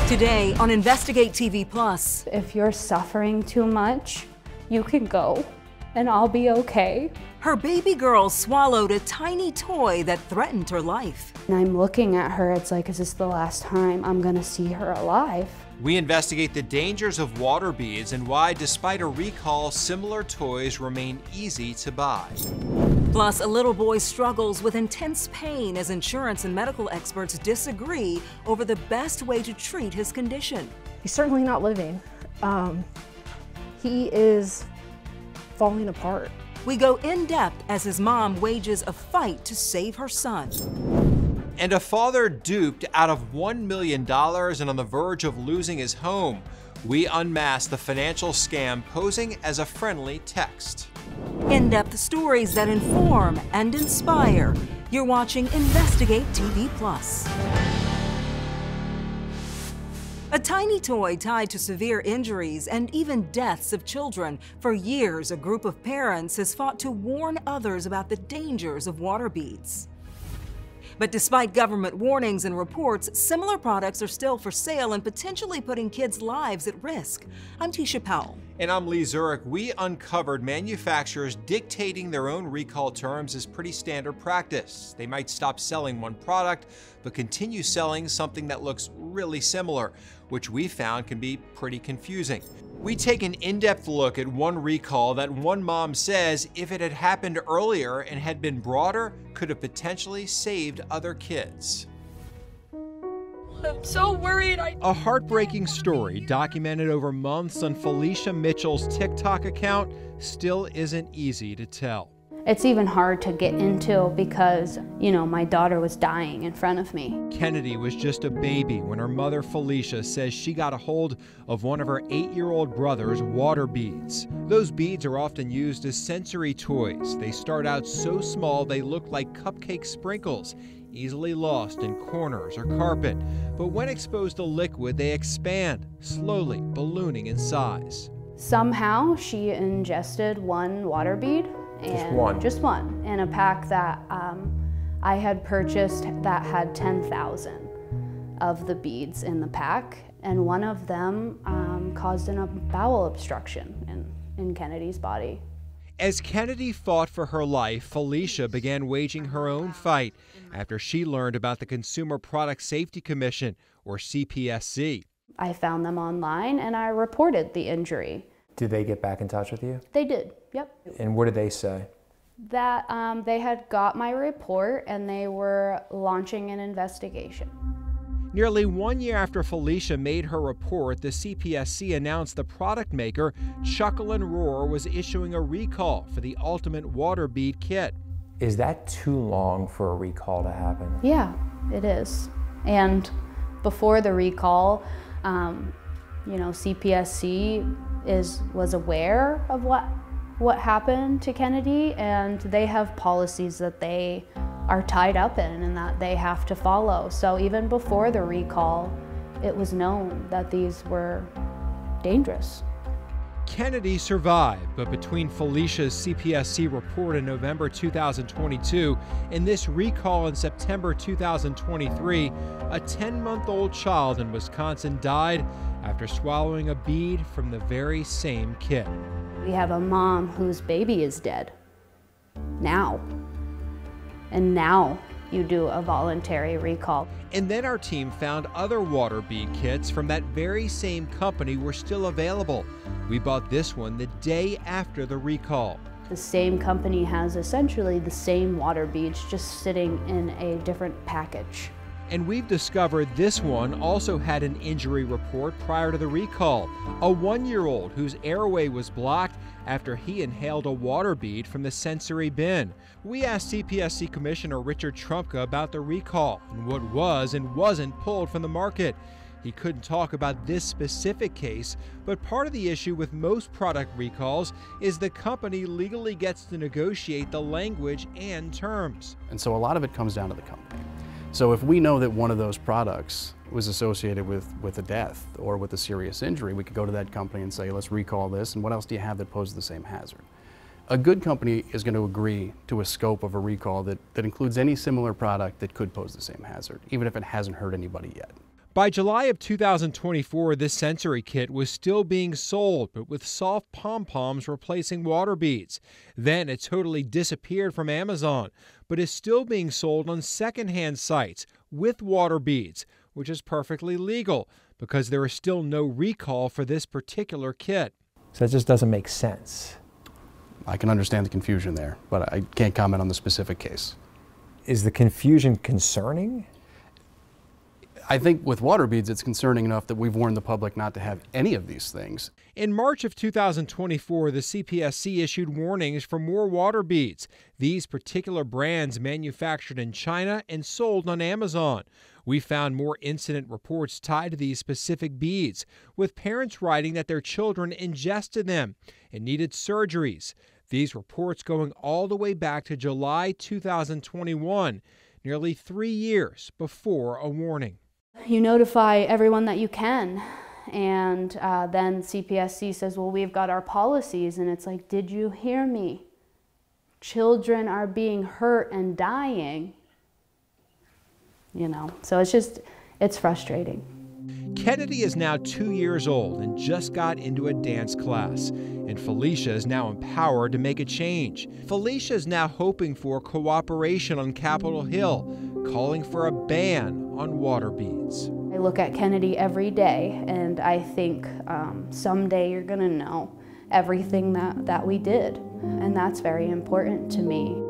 Today on Investigate TV Plus. If you're suffering too much, you can go and I'll be okay. Her baby girl swallowed a tiny toy that threatened her life. And I'm looking at her, it's like, is this the last time I'm gonna see her alive? We investigate the dangers of water beads and why, despite a recall, similar toys remain easy to buy. Plus, a little boy struggles with intense pain as insurance and medical experts disagree over the best way to treat his condition. He's certainly not living. He is falling apart. We go in depth as his mom wages a fight to save her son. And a father duped out of $1 million and on the verge of losing his home. We unmask the financial scam posing as a friendly text. In-depth stories that inform and inspire. You're watching Investigate TV Plus. A tiny toy tied to severe injuries and even deaths of children. For years, a group of parents has fought to warn others about the dangers of water beads. But despite government warnings and reports, similar products are still for sale and potentially putting kids' lives at risk. I'm Tisha Powell. And I'm Lee Zurich. We uncovered manufacturers dictating their own recall terms is pretty standard practice. They might stop selling one product, but continue selling something that looks really similar, which we found can be pretty confusing. We take an in-depth look at one recall that one mom says, if it had happened earlier and had been broader, could have potentially saved other kids. I'm so worried. A heartbreaking story documented over months on Felicia Mitchell's TikTok account still isn't easy to tell. It's even hard to get into because, my daughter was dying in front of me. Kennedy was just a baby when her mother Felicia says she got a hold of one of her 8-year-old brother's water beads. Those beads are often used as sensory toys. They start out so small they look like cupcake sprinkles, easily lost in corners or carpet. But when exposed to liquid, they expand, slowly ballooning in size. Somehow she ingested one water bead. Just one, in a pack that I had purchased that had 10,000 of the beads in the pack, and one of them caused a bowel obstruction in Kennedy's body. As Kennedy fought for her life, Felicia began waging her own fight after she learned about the Consumer Product Safety Commission, or CPSC. I found them online and I reported the injury. Did they get back in touch with you? They did, yep. And what did they say? That they had got my report and they were launching an investigation. Nearly 1 year after Felicia made her report, the CPSC announced the product maker, Chuckle and Roar, was issuing a recall for the ultimate water bead kit. Is that too long for a recall to happen? Yeah, it is. And before the recall, CPSC was aware of what happened to Kennedy, and they have policies that they are tied up in and that they have to follow. So even before the recall, it was known that these were dangerous. Kennedy survived, but between Felicia's CPSC report in November 2022 and this recall in September 2023, a 10-month-old child in Wisconsin died after swallowing a bead from the very same kit. We have a mom whose baby is dead now, and now you do a voluntary recall. And then our team found other water bead kits from that very same company were still available. We bought this one the day after the recall. The same company has essentially the same water beads, just sitting in a different package. And we've discovered this one also had an injury report prior to the recall. A 1-year-old whose airway was blocked after he inhaled a water bead from the sensory bin. We asked CPSC Commissioner Richard Trumka about the recall and what was and wasn't pulled from the market. He couldn't talk about this specific case, but part of the issue with most product recalls is the company legally gets to negotiate the language and terms. And so a lot of it comes down to the company. So if we know that one of those products was associated with a death or with a serious injury, we could go to that company and say, let's recall this, and what else do you have that poses the same hazard? A good company is going to agree to a scope of a recall that includes any similar product that could pose the same hazard, even if it hasn't hurt anybody yet. By July of 2024, this sensory kit was still being sold, but with soft pom-poms replacing water beads. Then it totally disappeared from Amazon, but is still being sold on secondhand sites with water beads, which is perfectly legal because there is still no recall for this particular kit. So that just doesn't make sense. I can understand the confusion there, but I can't comment on the specific case. Is the confusion concerning? I think with water beads, it's concerning enough that we've warned the public not to have any of these things. In March of 2024, the CPSC issued warnings for more water beads. These particular brands manufactured in China and sold on Amazon. We found more incident reports tied to these specific beads, with parents writing that their children ingested them and needed surgeries. These reports going all the way back to July 2021, nearly 3 years before a warning. You notify everyone that you can, and then CPSC says, well, we've got our policies, and it's like, did you hear me? Children are being hurt and dying. You know, so it's frustrating. Kennedy is now 2 years old and just got into a dance class. And Felicia is now empowered to make a change. Felicia is now hoping for cooperation on Capitol Hill, calling for a ban on water beads. I look at Kennedy every day, and I think someday you're going to know everything that we did. And that's very important to me.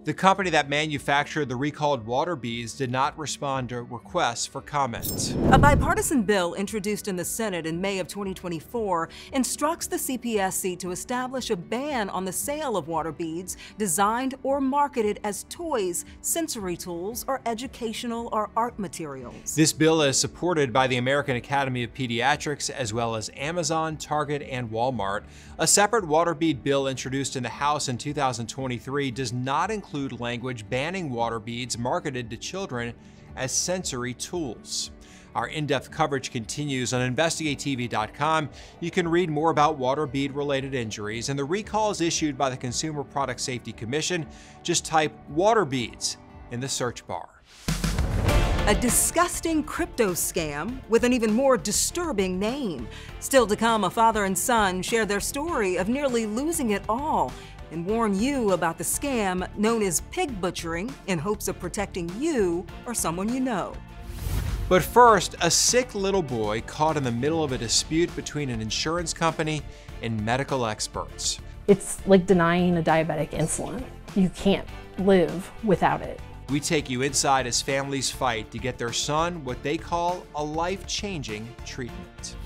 The company that manufactured the recalled water beads did not respond to requests for comment. A bipartisan bill introduced in the Senate in May of 2024 instructs the CPSC to establish a ban on the sale of water beads designed or marketed as toys, sensory tools, or educational or art materials. This bill is supported by the American Academy of Pediatrics as well as Amazon, Target, and Walmart. A separate water bead bill introduced in the House in 2023 does not include language banning water beads marketed to children as sensory tools. Our in-depth coverage continues on InvestigateTV.com. You can read more about water bead-related injuries and the recalls issued by the Consumer Product Safety Commission. Just type water beads in the search bar. A disgusting crypto scam with an even more disturbing name. Still to come, a father and son share their story of nearly losing it all and warn you about the scam known as pig butchering in hopes of protecting you or someone you know. But first, a sick little boy caught in the middle of a dispute between an insurance company and medical experts. It's like denying a diabetic insulin. You can't live without it. We take you inside as families fight to get their son what they call a life-changing treatment.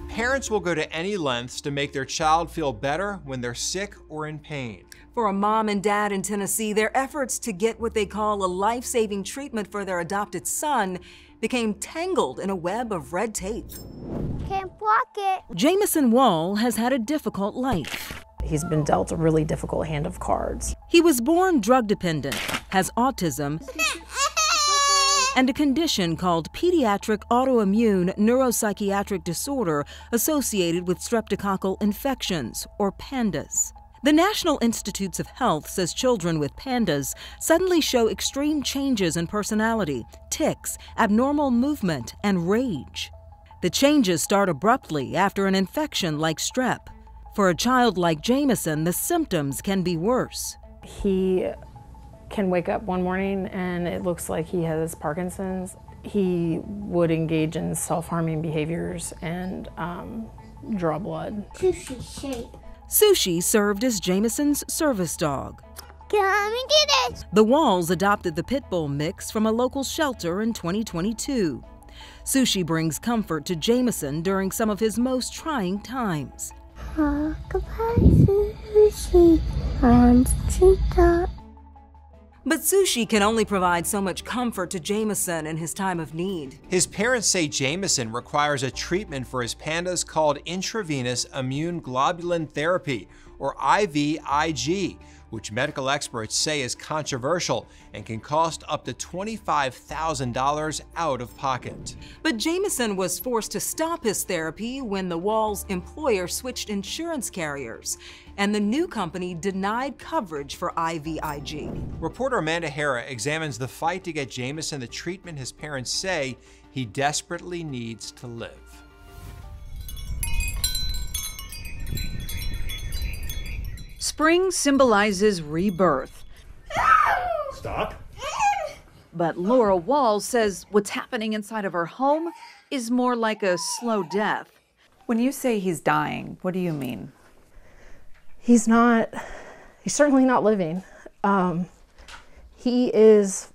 Parents will go to any lengths to make their child feel better when they're sick or in pain. For a mom and dad in Tennessee, their efforts to get what they call a life-saving treatment for their adopted son became tangled in a web of red tape. Can't block it. Jameson Wall has had a difficult life. He's been dealt a really difficult hand of cards. He was born drug dependent, has autism, and a condition called pediatric autoimmune neuropsychiatric disorder associated with streptococcal infections, or PANDAS. The National Institutes of Health says children with PANDAS suddenly show extreme changes in personality, tics, abnormal movement, and rage. The changes start abruptly after an infection like strep. For a child like Jameson, the symptoms can be worse. He can wake up one morning and it looks like he has Parkinson's. He would engage in self-harming behaviors and draw blood. Sushi shape. Sushi served as Jameson's service dog. Come and get it. The Walls adopted the pit bull mix from a local shelter in 2022. Sushi brings comfort to Jameson during some of his most trying times. Goodbye, Sushi. On TikTok. But Sushi can only provide so much comfort to Jameson in his time of need. His parents say Jameson requires a treatment for his PANDAS called intravenous immune globulin therapy, or IVIG, which medical experts say is controversial and can cost up to $25,000 out of pocket. But Jamison was forced to stop his therapy when the Wall's employer switched insurance carriers, and the new company denied coverage for IVIG. Reporter Amanda Hara examines the fight to get Jamison the treatment his parents say he desperately needs to live. Spring symbolizes rebirth. Stop. But Laura Wall says what's happening inside of her home is more like a slow death. When you say he's dying, what do you mean? He's certainly not living. He is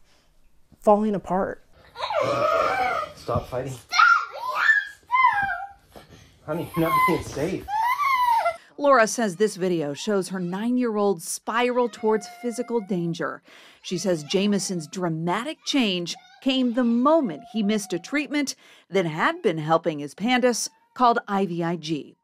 falling apart. Stop fighting. Honey, you're not being safe. Laura says this video shows her 9-year-old spiral towards physical danger. She says Jamison's dramatic change came the moment he missed a treatment that had been helping his pandas called IVIG.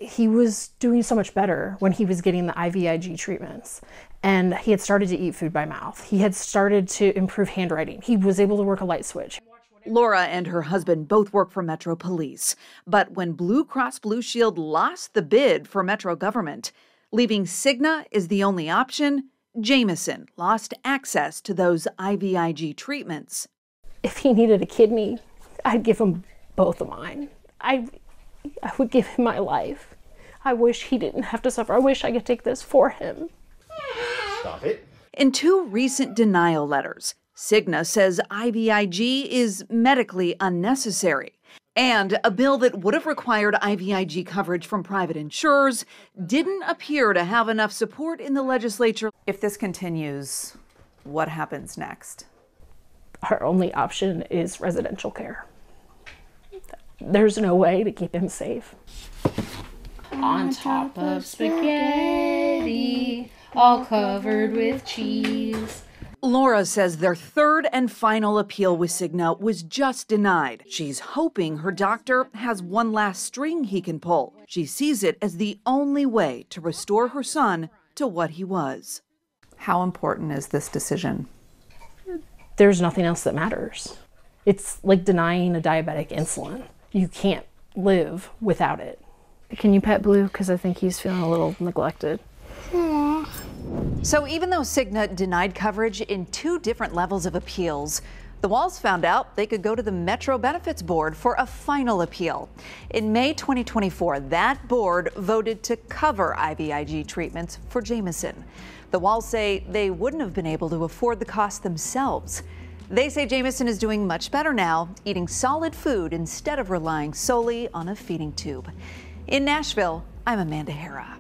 He was doing so much better when he was getting the IVIG treatments, and he had started to eat food by mouth. He had started to improve handwriting. He was able to work a light switch. Laura and her husband both work for Metro Police, but when Blue Cross Blue Shield lost the bid for Metro government, leaving Cigna is the only option, Jamison lost access to those IVIG treatments. If he needed a kidney, I'd give him both of mine. I would give him my life. I wish he didn't have to suffer. I wish I could take this for him. Stop it. In 2 recent denial letters, Cigna says IVIG is medically unnecessary. And a bill that would have required IVIG coverage from private insurers didn't appear to have enough support in the legislature. If this continues, what happens next? Our only option is residential care. There's no way to keep him safe. On top of spaghetti, all covered with cheese. Laura says their 3rd and final appeal with Cigna was just denied. She's hoping her doctor has one last string he can pull. She sees it as the only way to restore her son to what he was. How important is this decision? There's nothing else that matters. It's like denying a diabetic insulin. You can't live without it. Can you pet Blue? Because I think he's feeling a little neglected. So even though Cigna denied coverage in 2 different levels of appeals, the Walls found out they could go to the Metro Benefits Board for a final appeal. In May 2024, that board voted to cover IVIG treatments for Jamison. The Walls say they wouldn't have been able to afford the cost themselves. They say Jamison is doing much better now, eating solid food instead of relying solely on a feeding tube. In Nashville, I'm Amanda Hara.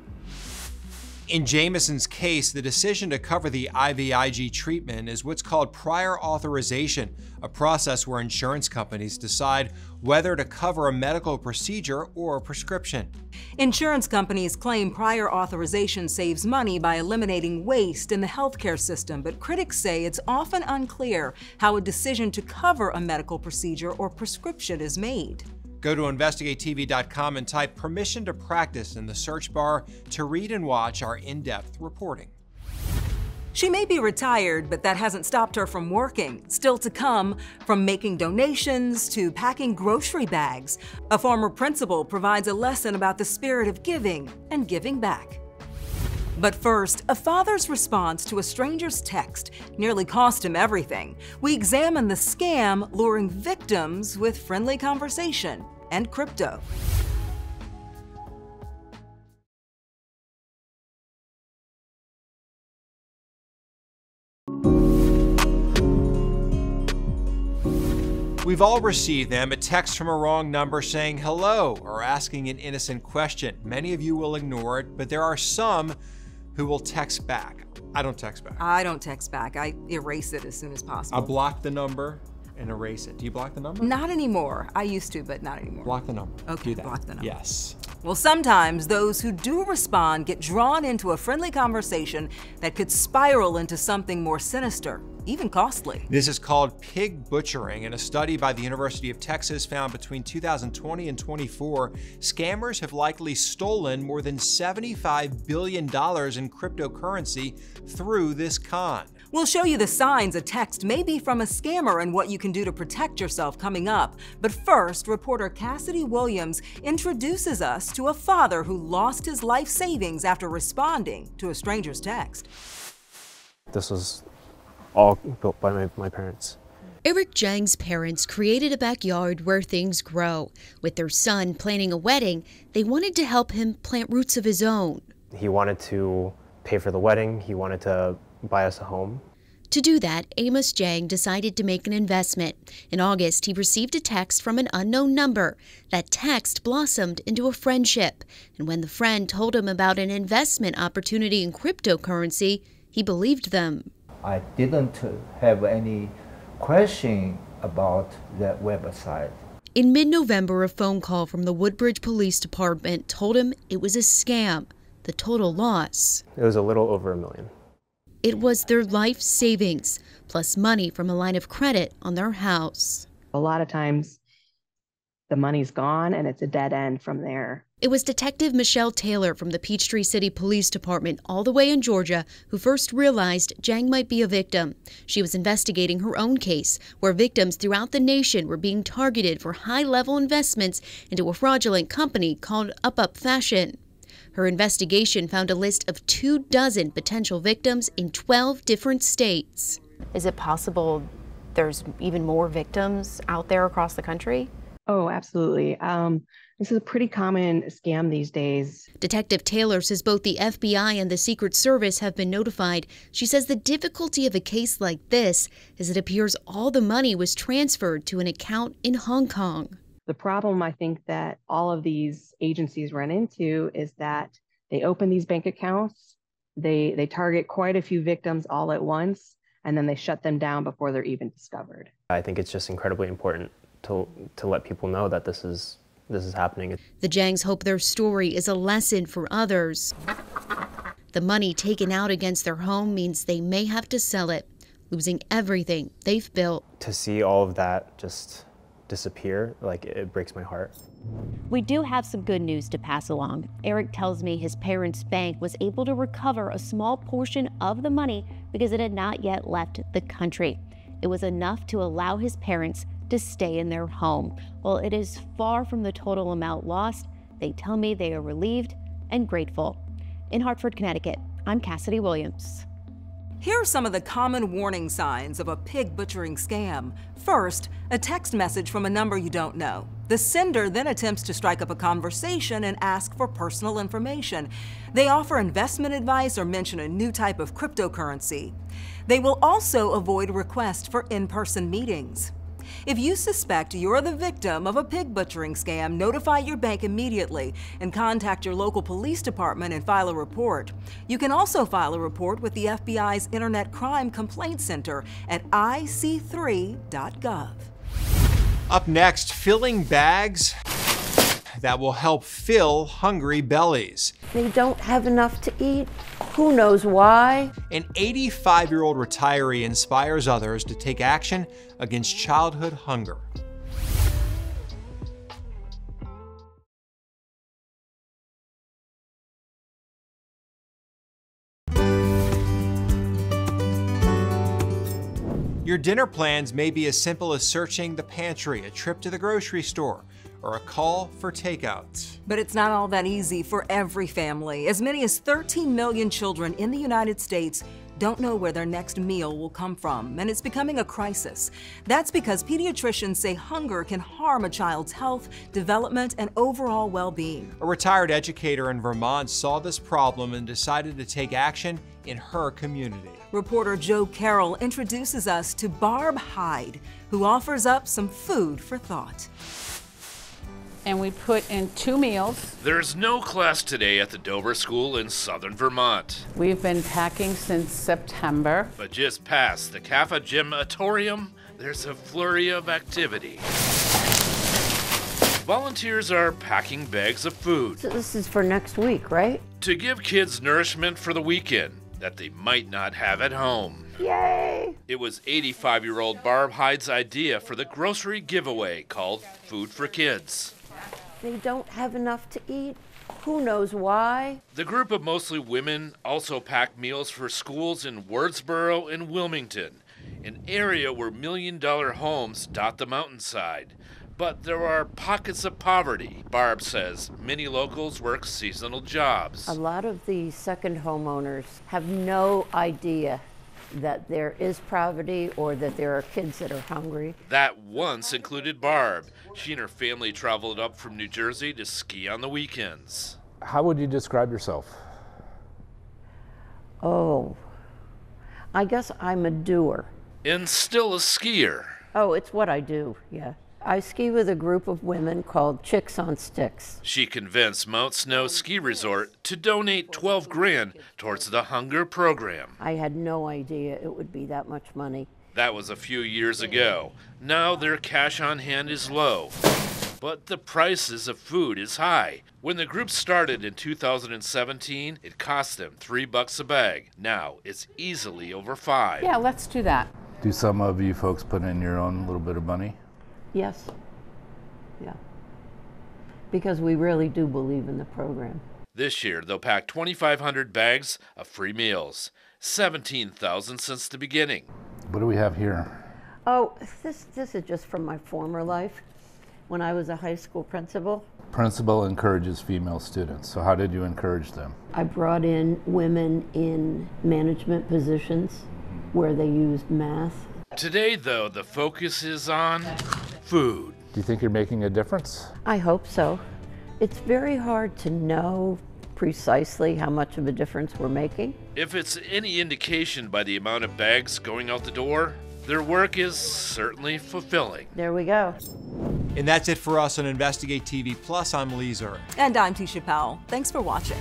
In Jamison's case, the decision to cover the IVIG treatment is what's called prior authorization, a process where insurance companies decide whether to cover a medical procedure or a prescription. Insurance companies claim prior authorization saves money by eliminating waste in the healthcare system, but critics say it's often unclear how a decision to cover a medical procedure or prescription is made. Go to InvestigateTV.com and type "permission to practice" in the search bar to read and watch our in-depth reporting. She may be retired, but that hasn't stopped her from working. Still to come, from making donations to packing grocery bags, a former principal provides a lesson about the spirit of giving and giving back. But first, a father's response to a stranger's text nearly cost him everything. We examine the scam luring victims with friendly conversation and crypto. We've all received them, a text from a wrong number saying hello or asking an innocent question. Many of you will ignore it, but there are some who will text back. I don't text back. I don't text back. I erase it as soon as possible. I'll block the number and erase it. Do you block the number? Not anymore. I used to, but not anymore. Block the number. Okay, Do that. block the number. Yes. Well, sometimes those who do respond get drawn into a friendly conversation that could spiral into something more sinister. even costly. This is called pig butchering, and a study by the University of Texas found between 2020 and 24, scammers have likely stolen more than $75 billion in cryptocurrency through this con. We'll show you the signs a text may be from a scammer and what you can do to protect yourself coming up. But first, reporter Cassidy Williams introduces us to a father who lost his life savings after responding to a stranger's text. This was all built by my parents. Eric Zhang's parents created a backyard where things grow. With their son planning a wedding, they wanted to help him plant roots of his own. He wanted to pay for the wedding. He wanted to buy us a home. To do that, Amos Zhang decided to make an investment. In August, he received a text from an unknown number. That text blossomed into a friendship. And when the friend told him about an investment opportunity in cryptocurrency, he believed them. I didn't have any question about that website. In mid-November, a phone call from the Woodbridge Police Department told him it was a scam. The total loss. It was a little over $1 million. It was their life savings, plus money from a line of credit on their house. A lot of times, the money's gone and it's a dead end from there. It was Detective Michelle Taylor from the Peachtree City Police Department, all the way in Georgia, who first realized Zhang might be a victim. She was investigating her own case, where victims throughout the nation were being targeted for high-level investments into a fraudulent company called Up Fashion. Her investigation found a list of 24 potential victims in 12 different states. Is it possible there's even more victims out there across the country? Oh, absolutely. This is a pretty common scam these days. Detective Taylor says both the FBI and the Secret Service have been notified. She says the difficulty of a case like this is it appears all the money was transferred to an account in Hong Kong. The problem I think that all of these agencies run into is that they open these bank accounts, they target quite a few victims all at once, and then they shut them down before they're even discovered. I think it's just incredibly important to let people know that this is happening. The Zhangs hope their story is a lesson for others. The money taken out against their home means they may have to sell it, losing everything they've built. To see all of that just disappear, like, it breaks my heart. We do have some good news to pass along. Eric tells me his parents' bank was able to recover a small portion of the money because it had not yet left the country. It was enough to allow his parents to stay in their home. While it is far from the total amount lost, they tell me they are relieved and grateful. In Hartford, Connecticut, I'm Cassidy Williams. Here are some of the common warning signs of a pig butchering scam. First, a text message from a number you don't know. The sender then attempts to strike up a conversation and ask for personal information. They offer investment advice or mention a new type of cryptocurrency. They will also avoid requests for in-person meetings. If you suspect you're the victim of a pig butchering scam, notify your bank immediately and contact your local police department and file a report. You can also file a report with the FBI's Internet Crime Complaint Center at ic3.gov. Up next, filling bags that will help fill hungry bellies. They don't have enough to eat. Who knows why? An 85-year-old retiree inspires others to take action against childhood hunger. Your dinner plans may be as simple as searching the pantry, a trip to the grocery store, or a call for takeout. But it's not all that easy for every family. As many as 13 million children in the United States don't know where their next meal will come from, and it's becoming a crisis. That's because pediatricians say hunger can harm a child's health, development, and overall well-being. A retired educator in Vermont saw this problem and decided to take action in her community. Reporter Joe Carroll introduces us to Barb Hyde, who offers up some food for thought. And we put in 2 meals. There's no class today at the Dover School in southern Vermont. We've been packing since September. But just past the CAFA Gymatorium, there's a flurry of activity. Volunteers are packing bags of food. So this is for next week, right? To give kids nourishment for the weekend that they might not have at home. Yay! It was 85-year-old Barb Hyde's idea for the grocery giveaway called Food for Kids. They don't have enough to eat. Who knows why? The group of mostly women also packed meals for schools in Wardsboro and Wilmington, an area where million-dollar homes dot the mountainside. But there are pockets of poverty. Barb says many locals work seasonal jobs. A lot of the second homeowners have no idea that there is poverty or that there are kids that are hungry. That once included Barb. She and her family traveled up from New Jersey to ski on the weekends. How would you describe yourself? Oh, I guess I'm a doer. And still a skier. Oh, it's what I do, yeah. I ski with a group of women called Chicks on Sticks. She convinced Mount Snow Ski Resort to donate $12 grand towards the hunger program. I had no idea it would be that much money. That was a few years ago. Now their cash on hand is low, but the prices of food is high. When the group started in 2017, it cost them $3 a bag. Now it's easily over $5. Yeah, let's do that. Do some of you folks put in your own little bit of money? Yes. Yeah. Because we really do believe in the program. This year, they'll pack 2,500 bags of free meals, 17,000 since the beginning. What do we have here? Oh, this is just from my former life, when I was a high school principal. Principal encourages female students. So how did you encourage them? I brought in women in management positions where they used math. Today, though, the focus is on food. Do you think you're making a difference? I hope so. It's very hard to know precisely how much of a difference we're making. If it's any indication by the amount of bags going out the door, their work is certainly fulfilling. There we go. And that's it for us on Investigate TV Plus. I'm Lee Zur. And I'm Tisha Powell. Thanks for watching.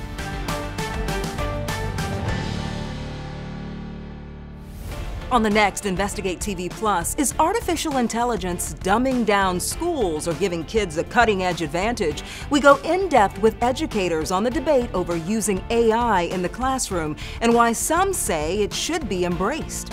On the next Investigate TV Plus, is artificial intelligence dumbing down schools or giving kids a cutting-edge advantage? We go in-depth with educators on the debate over using AI in the classroom and why some say it should be embraced.